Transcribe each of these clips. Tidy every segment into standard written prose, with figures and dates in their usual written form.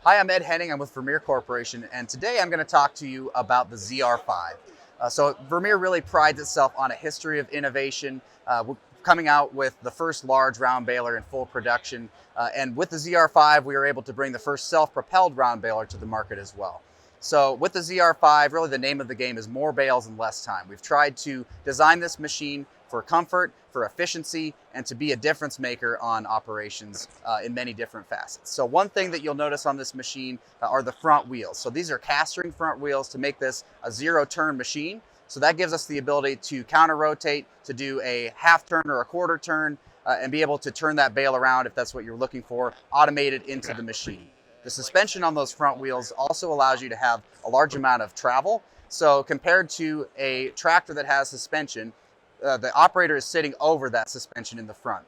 Hi, I'm Ed Henning. I'm with Vermeer Corporation, and today I'm going to talk to you about the ZR5. Vermeer really prides itself on a history of innovation. We're coming out with the first large round baler in full production, and with the ZR5, we were able to bring the first self-propelled round baler to the market as well. So with the ZR5, really the name of the game is more bales in less time. We've tried to design this machine for comfort, for efficiency, and to be a difference maker on operations in many different facets. So one thing that you'll notice on this machine are the front wheels. So these are cast ring front wheels to make this a zero turn machine. So that gives us the ability to counter rotate, to do a half turn or a quarter turn, and be able to turn that bale around if that's what you're looking for, automated into the machine. The suspension on those front wheels also allows you to have a large amount of travel. So compared to a tractor that has suspension, the operator is sitting over that suspension in the front.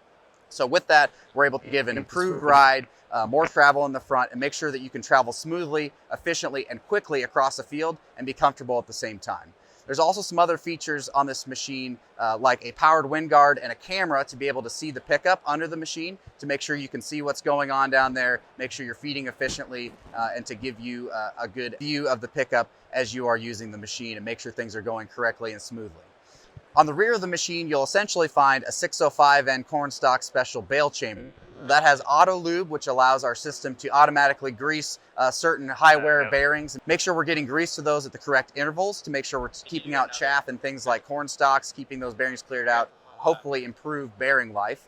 So with that, we're able to give an improved ride, more travel in the front, and make sure that you can travel smoothly, efficiently, and quickly across the field and be comfortable at the same time. There's also some other features on this machine, like a powered wind guard and a camera to be able to see the pickup under the machine to make sure you can see what's going on down there, make sure you're feeding efficiently, and to give you a good view of the pickup as you are using the machine and make sure things are going correctly and smoothly. On the rear of the machine, you'll essentially find a 605N cornstalk special bale chamber. That has auto lube, which allows our system to automatically grease certain high wear bearings. Make sure we're getting grease to those at the correct intervals to make sure we're keeping out chaff and things like corn stalks, keeping those bearings cleared out, hopefully improve bearing life.